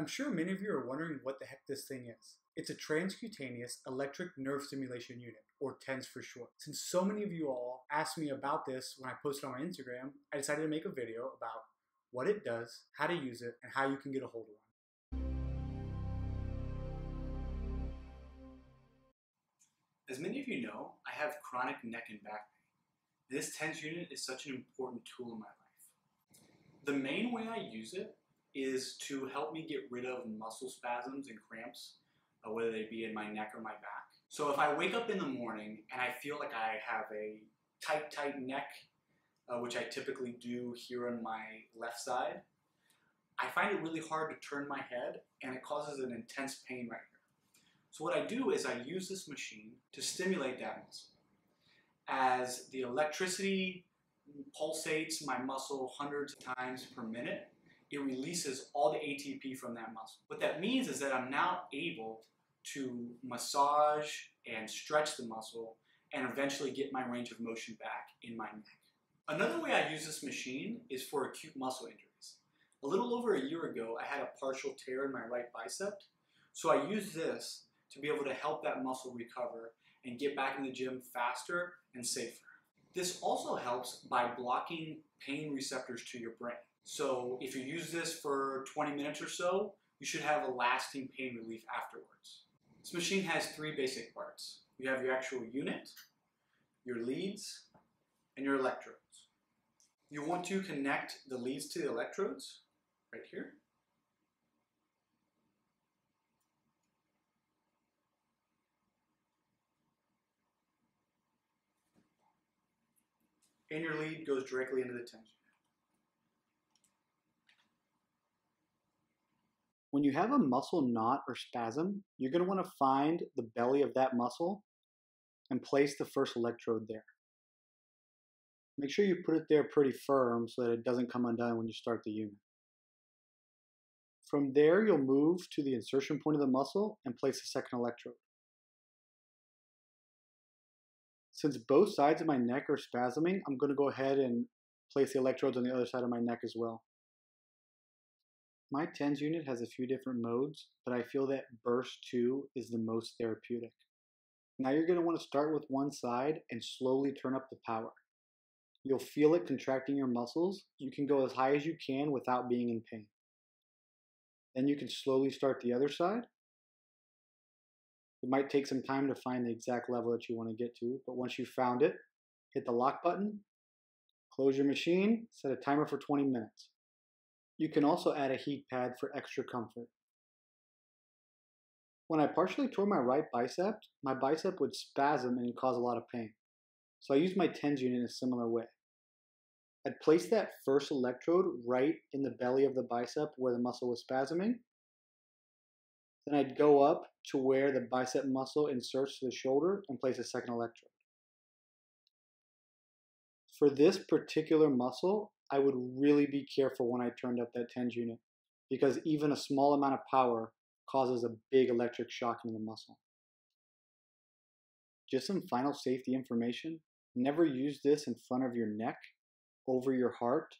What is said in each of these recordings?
I'm sure many of you are wondering what the heck this thing is. It's a transcutaneous electric nerve stimulation unit, or TENS for short. Since so many of you all asked me about this when I posted on my Instagram, I decided to make a video about what it does, how to use it, and how you can get a hold of one. As many of you know, I have chronic neck and back pain. This TENS unit is such an important tool in my life. The main way I use it is to help me get rid of muscle spasms and cramps, whether they be in my neck or my back. So if I wake up in the morning and I feel like I have a tight neck, which I typically do here on my left side, I find it really hard to turn my head and it causes an intense pain right here. So what I do is I use this machine to stimulate that muscle. As the electricity pulsates my muscle hundreds of times per minute, it releases all the ATP from that muscle. What that means is that I'm now able to massage and stretch the muscle and eventually get my range of motion back in my neck. Another way I use this machine is for acute muscle injuries. A little over a year ago, I had a partial tear in my right bicep, so I used this to be able to help that muscle recover and get back in the gym faster and safer. This also helps by blocking pain receptors to your brain. So if you use this for 20 minutes or so, you should have a lasting pain relief afterwards. This machine has three basic parts. You have your actual unit, your leads, and your electrodes. You want to connect the leads to the electrodes right here. And your lead goes directly into the TENS unit. When you have a muscle knot or spasm, you're going to want to find the belly of that muscle and place the first electrode there. Make sure you put it there pretty firm so that it doesn't come undone when you start the unit. From there, you'll move to the insertion point of the muscle and place the second electrode. Since both sides of my neck are spasming, I'm going to go ahead and place the electrodes on the other side of my neck as well. My TENS unit has a few different modes, but I feel that burst 2 is the most therapeutic. Now you're going to want to start with one side and slowly turn up the power. You'll feel it contracting your muscles. You can go as high as you can without being in pain. Then you can slowly start the other side. It might take some time to find the exact level that you want to get to, but once you've found it, hit the lock button, close your machine, set a timer for 20 minutes. You can also add a heat pad for extra comfort. When I partially tore my right bicep, my bicep would spasm and cause a lot of pain. So I used my TENS unit in a similar way. I'd place that first electrode right in the belly of the bicep where the muscle was spasming. Then I'd go up to where the bicep muscle inserts to the shoulder and place a second electrode. For this particular muscle, I would really be careful when I turned up that TENS unit because even a small amount of power causes a big electric shock in the muscle. Just some final safety information. Never use this in front of your neck, over your heart,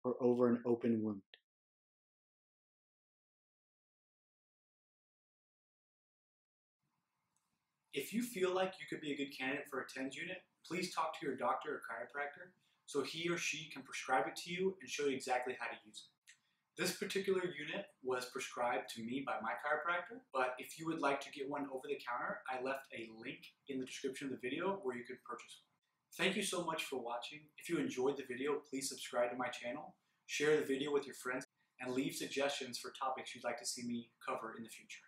or over an open wound. If you feel like you could be a good candidate for a TENS unit, please talk to your doctor or chiropractor so he or she can prescribe it to you and show you exactly how to use it. This particular unit was prescribed to me by my chiropractor, but if you would like to get one over the counter, I left a link in the description of the video where you could purchase one. Thank you so much for watching. If you enjoyed the video, please subscribe to my channel, share the video with your friends, and leave suggestions for topics you'd like to see me cover in the future.